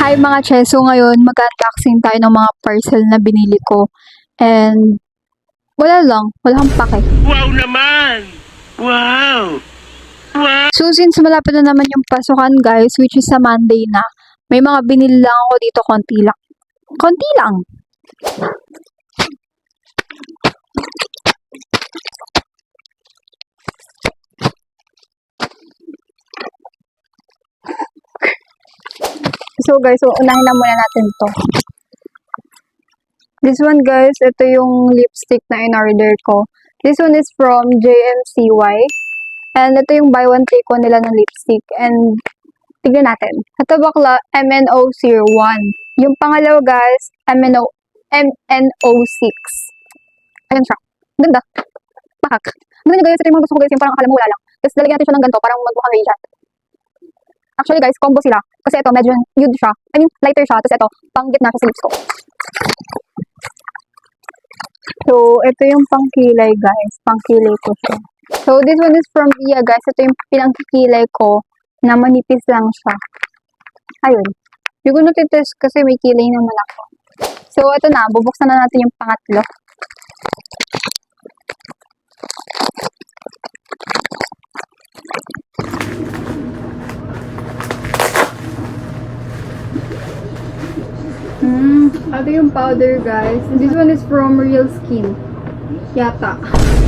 Hi mga Cheso, ngayon mag-unboxing tayo ng mga parcel na binili ko. And wala akong pake. Wow naman! Wow! So since malapit na naman yung pasukan guys, which is sa Monday na, may mga binili lang ako dito, konti lang. Konti lang! So guys, unahin na muna natin to. This one guys, ito yung lipstick na in-order ko. This one is from JMCY. And ito yung buy one take one nila ng lipstick. And tignan natin. Ito bakla, MNO01. Yung pangalawa guys, MNO6. Ayan siya. Ganda. Pakak. Ano nyo guys, ito yung mga gusto ko guys, yung parang akala mo wala lang. Tapos lalagyan natin siya ng ganito, parang magmukhang radiant. Actually guys, combo sila. Kasi ito, medyo nude siya. I mean, lighter siya. Tapos ito, pang gitna siya sa lips ko. So, ito yung pangkilay guys. Pangkilay ko siya. So, this one is from Iya guys. Ito yung pinangkikilay ko na manipis lang siya. Ayun. Hindi ko natitest kasi may kilay naman ako. So, ito na. Bubuksan na natin yung pangatlo. Ito yung powder guys. This one is from Real Skin. Yata.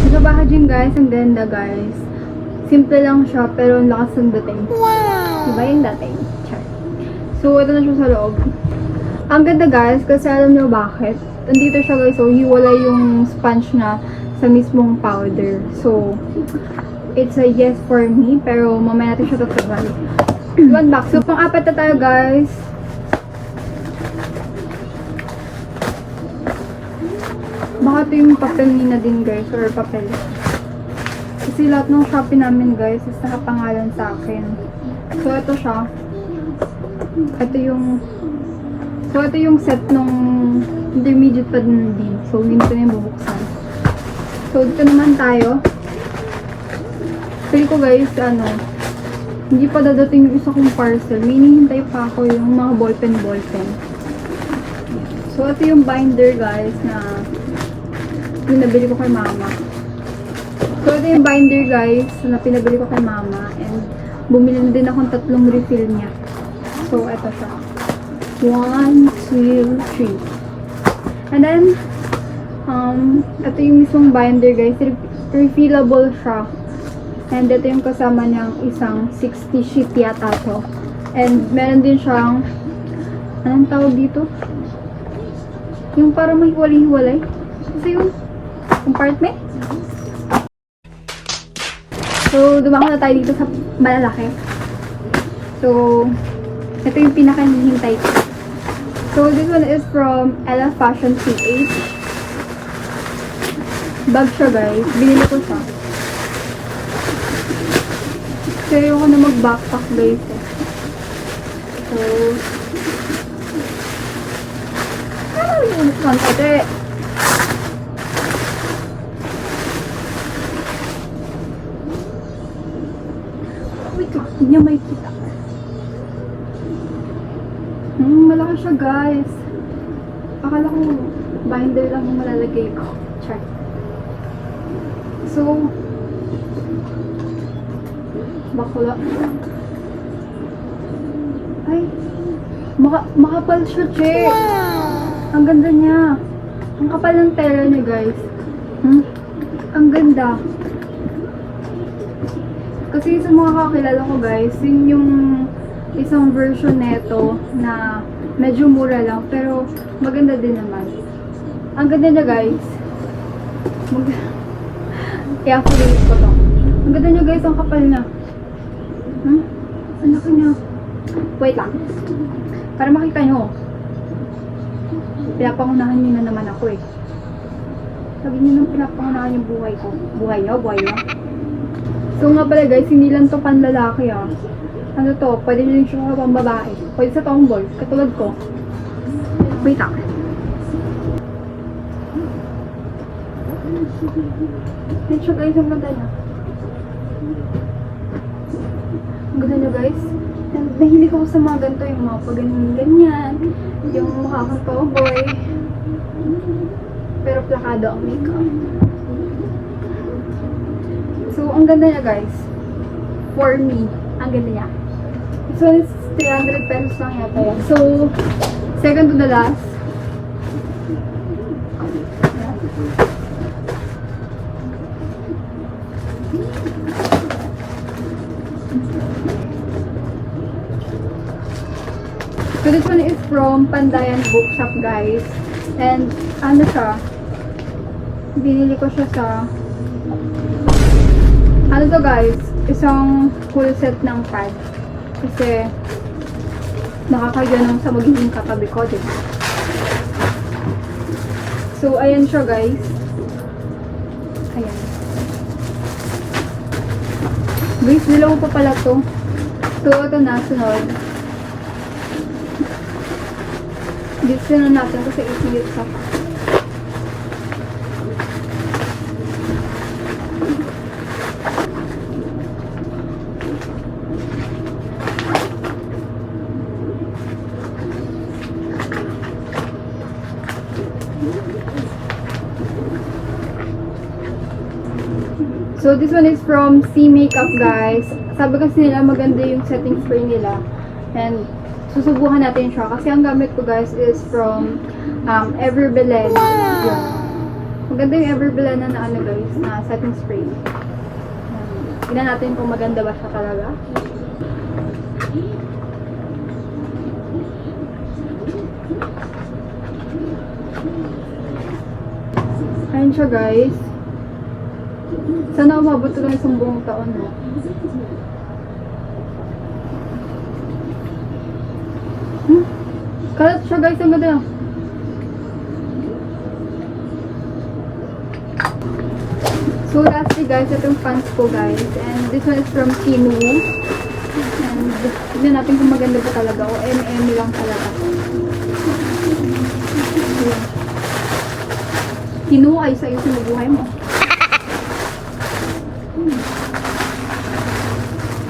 Sa packaging guys, ang ganda guys. Simple lang siya, pero ang lakas ng dating. Wow! Diba yung dating? Char. So, ito na siya sa loob. Ang ganda guys, kasi alam nyo bakit. Nandito siya guys, so hiwala yung sponge na sa mismong powder. So, it's a yes for me, pero mamaya natin siya tatagay. One box. So, pang-apat na tayo guys. Baka ito yung papel nina din guys, or papel. Kasi lahat ng Shopee namin guys is nakapangalan sa akin. So ito siya. Ito yung set nung intermediate pa din. So ganito na yung bubuksan. So dito naman tayo. Feel ko guys, hindi pa dadating yung isa kong parcel. May hinihintay pa ako yung mga ballpen. So ito yung binder guys na yung nabili ko kay mama. So, ito yung binder guys na pinabili ko kay mama. And bumili na din akong 3 refill niya. So, ito siya. 1, 2, 3. And then, ito yung mismong binder guys. Refillable siya. And ito yung kasama niyang isang 60 sheet yata to. And meron din siyang, anong tawag dito? Yung parang may hiwalay-hiwalay. Kasi yung compartment. So, dumako na tayo dito sa malalaki. So, ito yung pinaka-hihintay ko. So, this one is from Ella Fashion PH. Bag siya guys. Binili ko siya. Kasi ayoko na mag-backpack guys eh. So, yung ulit konti. Hindi niya makikita. Malaki siya guys. Akala ko binder lang yung malalagay ko. Char. So, bakula. Ay, makapal siya, che. Wow! Ang ganda niya. Ang kapal ng tela niya guys. Ang ganda. Kasi sa mga kakilala ko guys, yun yung isang version neto na medyo mura lang, pero maganda din naman. Ang ganda niya guys. Kaya favorite ko to. Ang ganda niya guys, ang kapal niya. Ang laki niya. Wait lang. Para makita nyo. Pinapangunahan nyo na naman ako eh. Sabi nyo nang pinapangunahan yung buhay ko. Buhay nyo? So nga pala guys, hindi lang to panlalaki ah. Ano to, pwede nyo rin siya pang babae. Pwede sa tomboy, katulad ko. Wait lang. Wait siya guys, ang ganda niya. Ang ganda niya guys. And nahilig ako sa mga ganito, yung mga pag-ganyan, yung mukha kang cowboy. Pero plakado ang makeup. So, ang ganda niya guys. For me, ang ganda niya. So, it's 300 pesos lang yata yan. So, second to the last. So, this one is from Pandayan Bookshop guys. And, ano siya? Binili ko siya sa... Ano to guys? Isang full set ng pad. Kasi, nakakaganong sa magiging katabi ko, diba? So, ayan siya guys. Ayan. Guys, dilaw pa pala to. So, ito na, sunod. Dito na natin kasi isigit sa So, this one is from C Makeup, guys. Sabi kasi nila maganda yung setting spray nila. And, susubukan natin siya. Kasi ang gamit ko, guys, is from Everbelen. Yun. Maganda yung Everbelen na ano, guys, na setting spray. Tignan natin kung maganda ba siya talaga. Ayun siya, guys. Sana umabot ito ng isang buong taon, no? Kalat siya, guys. Ang ganda. So, lastly, guys, ito yung pants ko, guys. And this one is from Tinu. And tignan natin kung maganda pa talaga. O MM lang talaga. Tinu, ay sa'yo sinubuhay mo.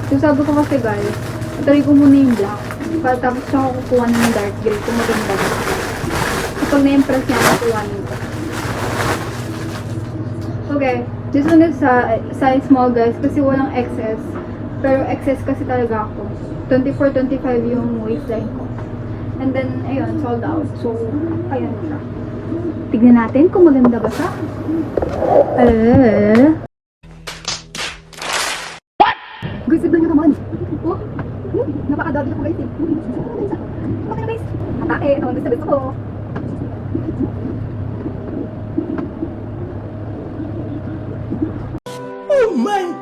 So, sabi ko kasi guys, try ko muna yung black. Tapos siya ako kukuha ng dark gray kung maganda. Kapag na-impress niya, kukuhanin ko. Okay, this one is size small guys kasi walang XS. Pero XS kasi talaga ako. 24-25 yung waistline ko. And then, ayun, sold out. So, ayun siya. Tignan natin kung maganda ba siya. Guys, tignan nyo naman. Oh, napakadami ako guys eh. Okay na guys. Atake, ito ang gusto ko. Oh my